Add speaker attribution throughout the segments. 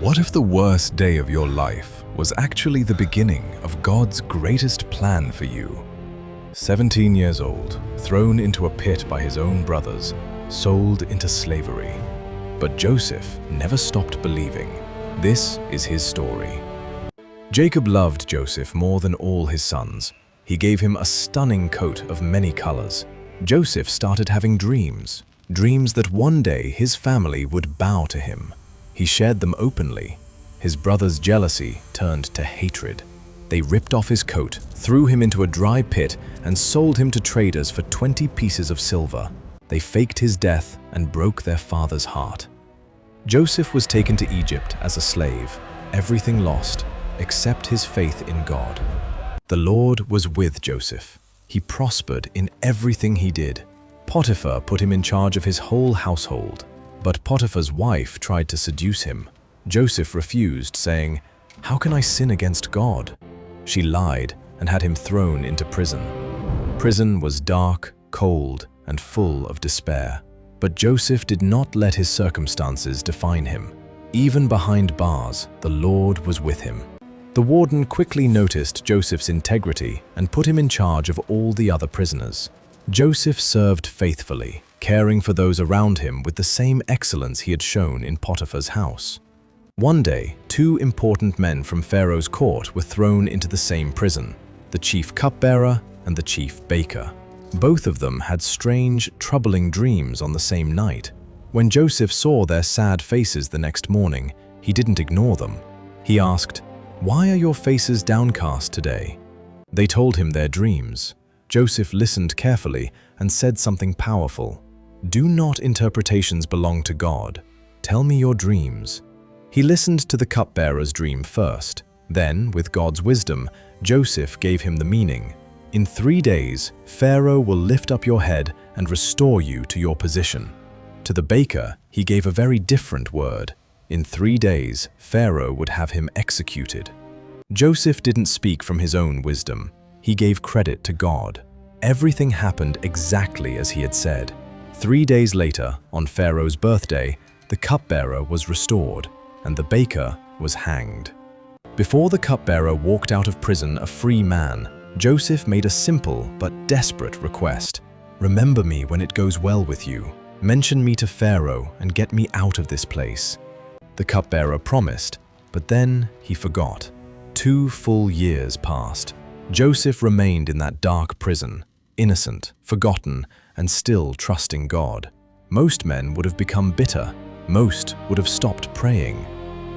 Speaker 1: What if the worst day of your life was actually the beginning of God's greatest plan for you? 17 years old, thrown into a pit by his own brothers, sold into slavery. But Joseph never stopped believing. This is his story. Jacob loved Joseph more than all his sons. He gave him a stunning coat of many colors. Joseph started having dreams that one day his family would bow to him. He shared them openly. His brothers' jealousy turned to hatred. They ripped off his coat, threw him into a dry pit, and sold him to traders for 20 pieces of silver. They faked his death and broke their father's heart. Joseph was taken to Egypt as a slave, everything lost, except his faith in God. The Lord was with Joseph. He prospered in everything he did. Potiphar put him in charge of his whole household. But Potiphar's wife tried to seduce him. Joseph refused, saying, "How can I sin against God?" She lied and had him thrown into prison. Prison was dark, cold, and full of despair. But Joseph did not let his circumstances define him. Even behind bars, the Lord was with him. The warden quickly noticed Joseph's integrity and put him in charge of all the other prisoners. Joseph served faithfully, caring for those around him with the same excellence he had shown in Potiphar's house. One day, two important men from Pharaoh's court were thrown into the same prison, the chief cupbearer and the chief baker. Both of them had strange, troubling dreams on the same night. When Joseph saw their sad faces the next morning, he didn't ignore them. He asked, "Why are your faces downcast today?" They told him their dreams. Joseph listened carefully and said something powerful. "Do not interpretations belong to God? Tell me your dreams." He listened to the cupbearer's dream first. Then, with God's wisdom, Joseph gave him the meaning. "In 3 days, Pharaoh will lift up your head and restore you to your position." To the baker, he gave a very different word. In 3 days, Pharaoh would have him executed. Joseph didn't speak from his own wisdom. He gave credit to God. Everything happened exactly as he had said. 3 days later, on Pharaoh's birthday, the cupbearer was restored, and the baker was hanged. Before the cupbearer walked out of prison a free man, Joseph made a simple but desperate request. "Remember me when it goes well with you. Mention me to Pharaoh and get me out of this place." The cupbearer promised, but then he forgot. 2 full years passed. Joseph remained in that dark prison, innocent, forgotten, and still trusting God. Most men would have become bitter. Most would have stopped praying.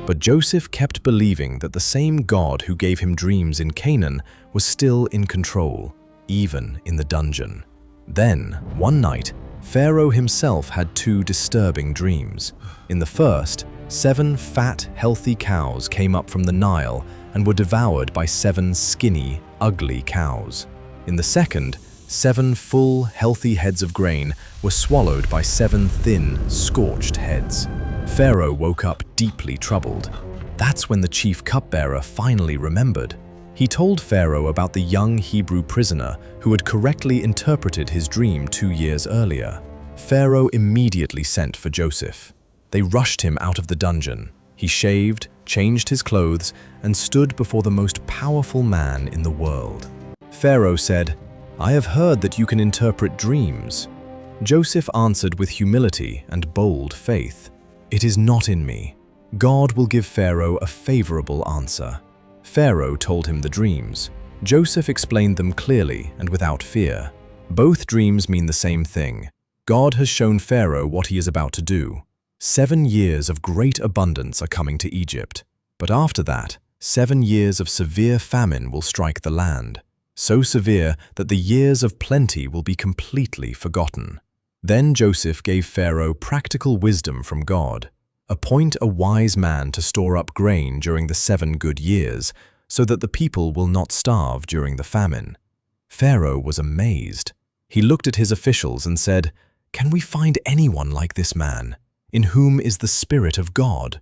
Speaker 1: But Joseph kept believing that the same God who gave him dreams in Canaan was still in control, even in the dungeon. Then, one night, Pharaoh himself had 2 disturbing dreams. In the first, 7 fat, healthy cows came up from the Nile and were devoured by 7 skinny, ugly cows. In the second, 7 full, healthy heads of grain were swallowed by 7 thin, scorched heads. Pharaoh woke up deeply troubled. That's when the chief cupbearer finally remembered. He told Pharaoh about the young Hebrew prisoner who had correctly interpreted his dream 2 years earlier. Pharaoh immediately sent for Joseph. They rushed him out of the dungeon. He shaved, changed his clothes, and stood before the most powerful man in the world. Pharaoh said, "I have heard that you can interpret dreams." Joseph answered with humility and bold faith, "It is not in me. God will give Pharaoh a favorable answer." Pharaoh told him the dreams. Joseph explained them clearly and without fear. Both dreams mean the same thing. God has shown Pharaoh what he is about to do. 7 years of great abundance are coming to Egypt. But after that, 7 years of severe famine will strike the land, so severe that the years of plenty will be completely forgotten. Then Joseph gave Pharaoh practical wisdom from God. Appoint a wise man to store up grain during the 7 good years, so that the people will not starve during the famine. Pharaoh was amazed. He looked at his officials and said, "Can we find anyone like this man, in whom is the Spirit of God?"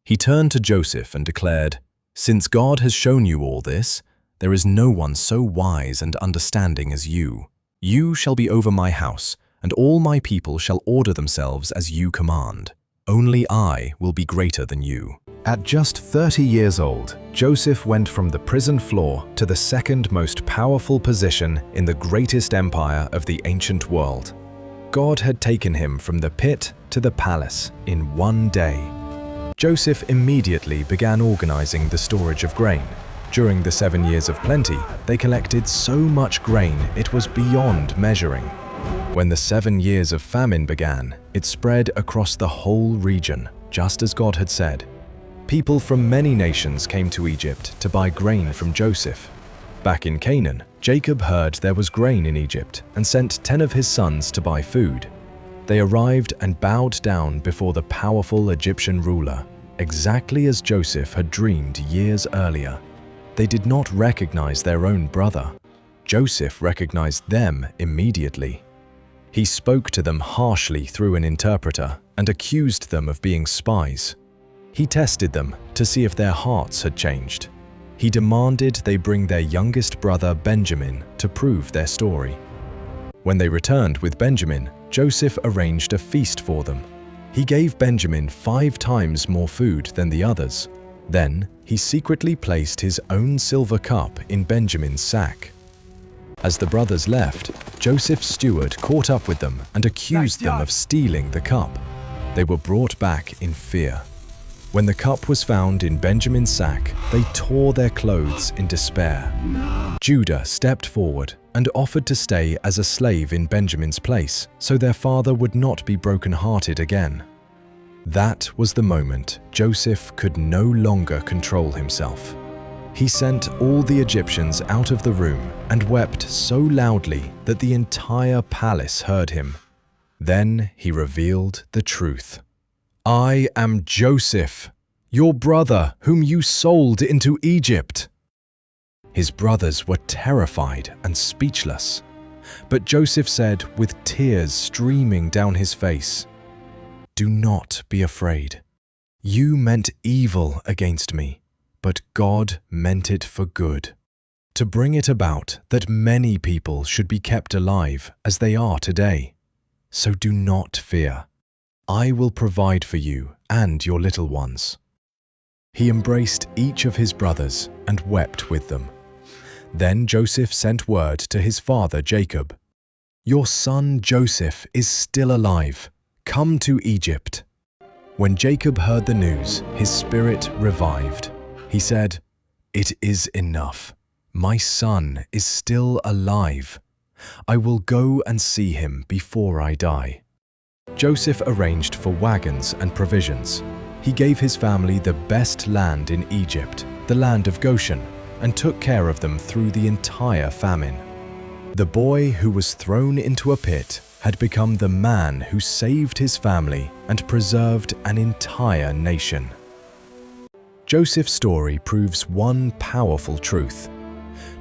Speaker 1: He turned to Joseph and declared, "Since God has shown you all this, there is no one so wise and understanding as you. You shall be over my house, and all my people shall order themselves as you command." Only I will be greater than you." At just 30 years old, Joseph went from the prison floor to the second most powerful position in the greatest empire of the ancient world. God had taken him from the pit to the palace in one day. Joseph immediately began organizing the storage of grain. During the 7 years of plenty, they collected so much grain it was beyond measuring. When the 7 years of famine began, it spread across the whole region, just as God had said. People from many nations came to Egypt to buy grain from Joseph. Back in Canaan, Jacob heard there was grain in Egypt and sent 10 of his sons to buy food. They arrived and bowed down before the powerful Egyptian ruler, exactly as Joseph had dreamed years earlier. They did not recognize their own brother. Joseph recognized them immediately. He spoke to them harshly through an interpreter and accused them of being spies. He tested them to see if their hearts had changed. He demanded they bring their youngest brother Benjamin to prove their story. When they returned with Benjamin, Joseph arranged a feast for them. He gave Benjamin 5 times more food than the others. Then he secretly placed his own silver cup in Benjamin's sack. As the brothers left, Joseph's steward caught up with them and accused them of stealing the cup. They were brought back in fear. When the cup was found in Benjamin's sack, they tore their clothes in despair. Judah stepped forward and offered to stay as a slave in Benjamin's place so their father would not be broken-hearted again. That was the moment Joseph could no longer control himself. He sent all the Egyptians out of the room and wept so loudly that the entire palace heard him. Then he revealed the truth. "I am Joseph, your brother whom you sold into Egypt." His brothers were terrified and speechless. But Joseph said with tears streaming down his face, "Do not be afraid. You meant evil against me, but God meant it for good, to bring it about that many people should be kept alive as they are today. So do not fear. I will provide for you and your little ones." He embraced each of his brothers and wept with them. Then Joseph sent word to his father Jacob, "Your son Joseph is still alive. Come to Egypt." When Jacob heard the news, his spirit revived. He said, "It is enough. My son is still alive. I will go and see him before I die." Joseph arranged for wagons and provisions. He gave his family the best land in Egypt, the land of Goshen, and took care of them through the entire famine. The boy who was thrown into a pit had become the man who saved his family and preserved an entire nation. Joseph's story proves one powerful truth.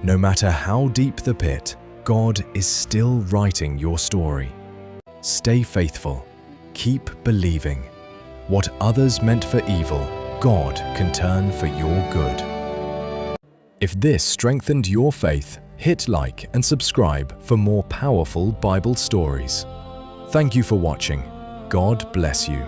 Speaker 1: No matter how deep the pit, God is still writing your story. Stay faithful. Keep believing. What others meant for evil, God can turn for your good. If this strengthened your faith, hit like and subscribe for more powerful Bible stories. Thank you for watching. God bless you.